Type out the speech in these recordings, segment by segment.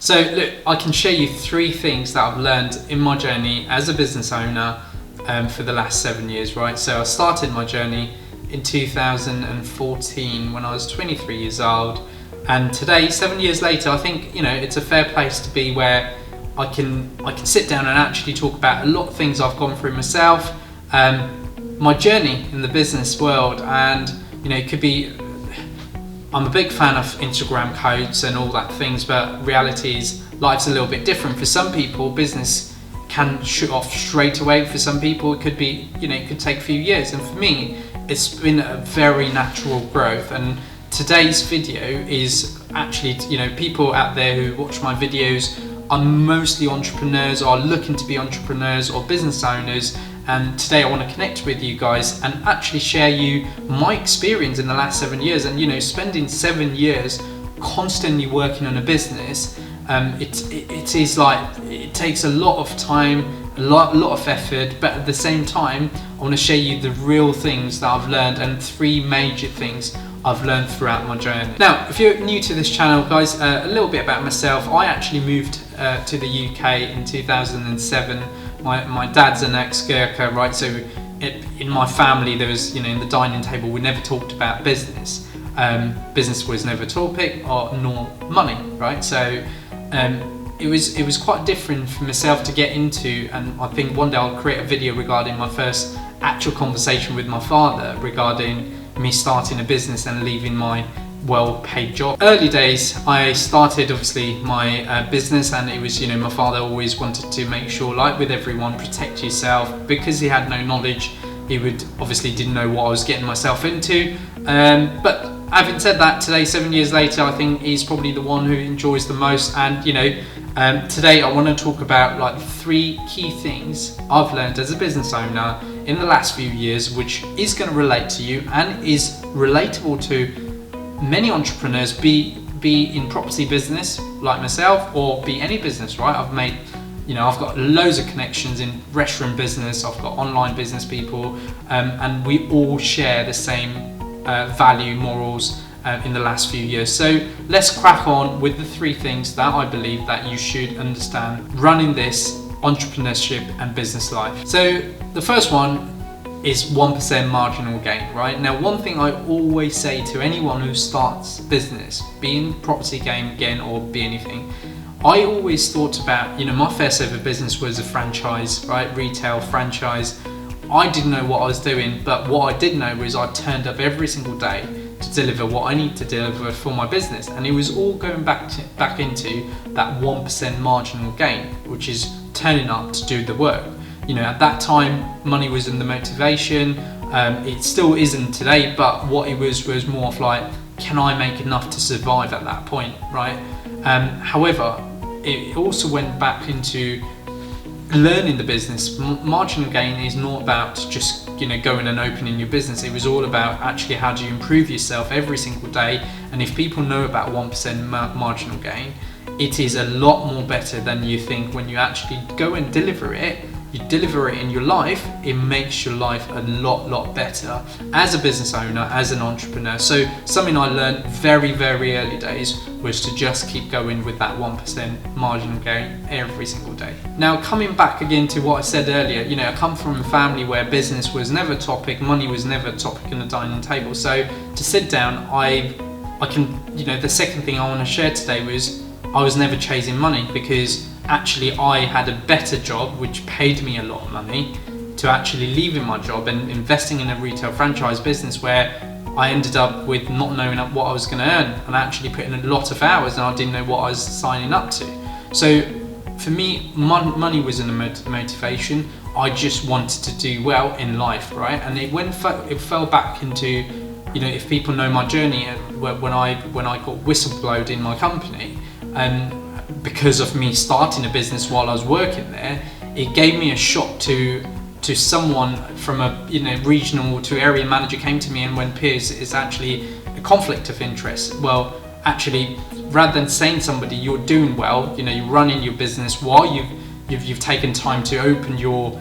So look, I can share you 3 things that I've learned in my journey as a business owner for the last 7 years, right? So I started my journey in 2014 when I was 23 years old, and today, 7 years later, I think, you know, it's a fair place to be where I can sit down and actually talk about a lot of things I've gone through myself, my journey in the business world. And you know, it could be, I'm a big fan of Instagram codes and all that things, but reality is life's a little bit different. For some people, business can shoot off straight away. For some people, it could be, you know, it could take a few years. And for me, it's been a very natural growth. And today's video is actually, you know, people out there who watch my videos are mostly entrepreneurs, or are looking to be entrepreneurs or business owners. And today I want to connect with you guys and actually share you my experience in the last 7 years. And you know, spending 7 years constantly working on a business, it is like, it takes a lot of time, a lot of effort, but at the same time I want to share you the real things that I've learned, and 3 major things I've learned throughout my journey. Now, if you're new to this channel, guys, a little bit about myself. I actually moved to the UK in 2007. My dad's an ex-Gurkha, right? So in my family, there was, you know, in the dining table, we never talked about business. Business was never a topic, or nor money, right? So it was quite different for myself to get into, and I think one day I'll create a video regarding my first actual conversation with my father regarding me starting a business and leaving my well-paid job. Early days, I started obviously my business, and it was, you know, my father always wanted to make sure, like with everyone, protect yourself, because he had no knowledge. He would obviously didn't know what I was getting myself into. But having said that, today, 7 years later, I think he's probably the one who enjoys the most. And you know, today I want to talk about like 3 key things I've learned as a business owner in the last few years, which is going to relate to you and is relatable to many entrepreneurs, be in property business like myself, or be any business, right? I've made, you know, I've got loads of connections in restaurant business, I've got online business people, and we all share the same value, morals in the last few years. So let's crack on with the 3 things that I believe that you should understand running this entrepreneurship and business life. So the first one is 1% marginal gain, right? Now, one thing I always say to anyone who starts business, be in property game again, or be anything, I always thought about, you know, my first ever business was a franchise, right? Retail franchise. I didn't know what I was doing, but what I did know was I turned up every single day to deliver what I need to deliver for my business, and it was all going back into that 1% marginal gain, which is turning up to do the work. You know, at that time, money wasn't the motivation. It still isn't today, but what it was more of like, can I make enough to survive at that point, right? However, it also went back into learning the business. Marginal gain is not about just, you know, going and opening your business. It was all about actually how do you improve yourself every single day. And if people know about 1% marginal gain, it is a lot more better than you think. When you actually go and deliver it, you deliver it in your life, it makes your life a lot better as a business owner, as an entrepreneur. So something I learned very early days was to just keep going with that 1% marginal gain every single day. Now, coming back again to what I said earlier, you know, I come from a family where business was never a topic, money was never a topic in the dining table. So to sit down, I can, you know, the second thing I want to share today was I was never chasing money, because actually I had a better job which paid me a lot of money, to actually leaving my job and investing in a retail franchise business where I ended up with not knowing what I was going to earn, and actually putting a lot of hours, and I didn't know what I was signing up to. So for me, money wasn't a motivation. I just wanted to do well in life, right? And it fell back into, you know, if people know my journey, when I got whistleblowed in my company, because of me starting a business while I was working there, it gave me a shock to someone from a, you know, regional to area manager came to me and went, Piers, it's actually a conflict of interest. Well, actually, rather than saying somebody you're doing well, you know, you're running your business while you've taken time to open your,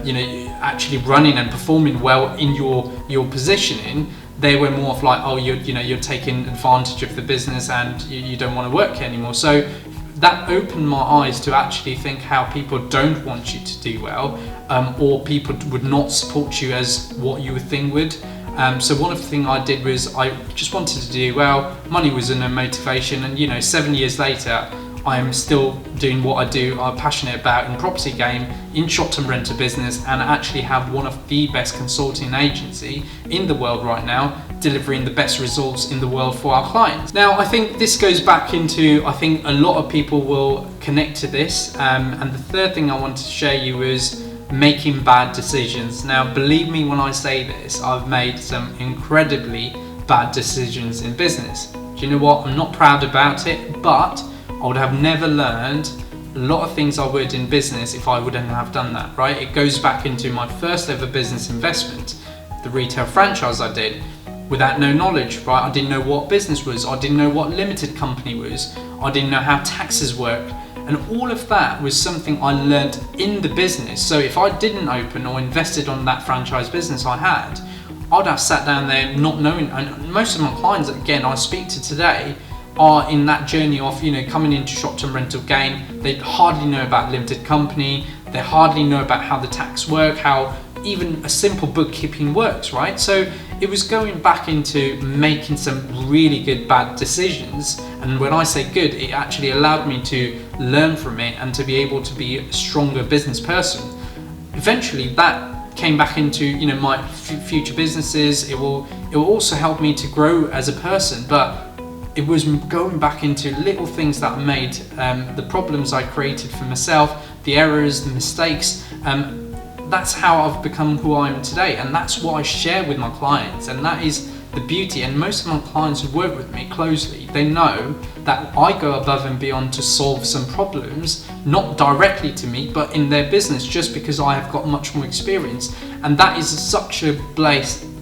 you know, actually running and performing well in your positioning, they were more of like, oh, you're taking advantage of the business and you don't want to work anymore. So that opened my eyes to actually think how people don't want you to do well, or people would not support you as what you would think would. So one of the things I did was I just wanted to do well. Money was no motivation, and 7 years later, I am still doing what I do. I'm passionate about in property game, in short-term rental business, and I actually have one of the best consulting agency in the world right now, delivering the best results in the world for our clients. Now, I think this goes back into, I think a lot of people will connect to this. And the third thing I wanted to share you is making bad decisions. Now, believe me when I say this, I've made some incredibly bad decisions in business. Do you know what? I'm not proud about it, but I would have never learned a lot of things I would in business if I wouldn't have done that, right? It goes back into my first ever business investment, the retail franchise I did, without no knowledge, right? I didn't know what business was. I didn't know what limited company was. I didn't know how taxes worked. And all of that was something I learned in the business. So if I didn't open or invested on that franchise business I had, I'd have sat down there not knowing. And most of my clients, again, I speak to today, are in that journey of coming into short-term rental game. They hardly know about limited company. They hardly know about how the tax work, how even a simple bookkeeping works, right? So it was going back into making some really good bad decisions. And when I say good, it actually allowed me to learn from it and to be able to be a stronger business person. Eventually that came back into my future businesses. It will also help me to grow as a person, but it was going back into little things that made the problems I created for myself, the errors, the mistakes. That's how I've become who I am today, and that's what I share with my clients, and that is the beauty. And most of my clients who work with me closely, they know that I go above and beyond to solve some problems, not directly to me, but in their business, just because I have got much more experience. And that is such a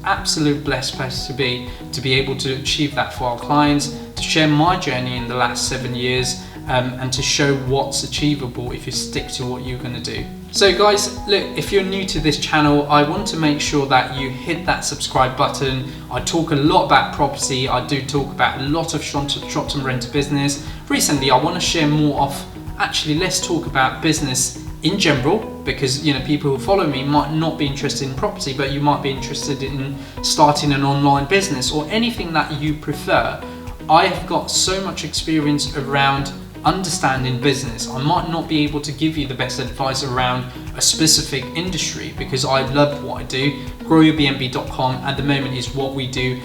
absolute blessed place to be able to achieve that for our clients, to share my journey in the last 7 years, and to show what's achievable if you stick to what you're going to do. So guys, look, if you're new to this channel, I want to make sure that you hit that subscribe button. I talk a lot about property. I do talk about a lot of short-term rental business. Recently, I want to share more of, actually, let's talk about business in general, because people who follow me might not be interested in property, but you might be interested in starting an online business or anything that you prefer. I have got so much experience around understanding business. I might not be able to give you the best advice around a specific industry because I love what I do. GrowYourBnb.com at the moment is what we do,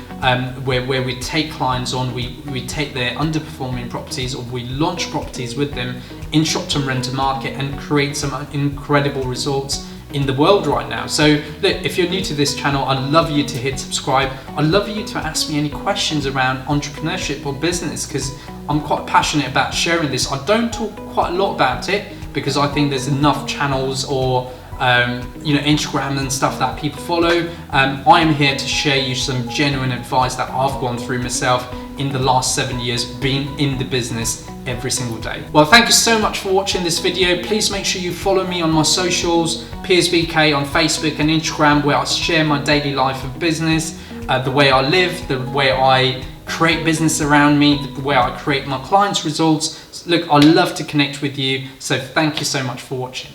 where we take clients on, we take their underperforming properties, or we launch properties with them in short-term rental market and create some incredible results in the world right now. So look, if you're new to this channel, I'd love you to hit subscribe. I'd love you to ask me any questions around entrepreneurship or business, because I'm quite passionate about sharing this. I don't talk quite a lot about it because I think there's enough channels or Instagram and stuff that people follow. I am here to share you some genuine advice that I've gone through myself in the last 7 years being in the business every single day. Well, thank you so much for watching this video. Please make sure you follow me on my socials, Piers B.K on Facebook and Instagram, where I share my daily life of business, the way I live, the way I create business around me, the way I create my clients' results. Look, I love to connect with you, so thank you so much for watching.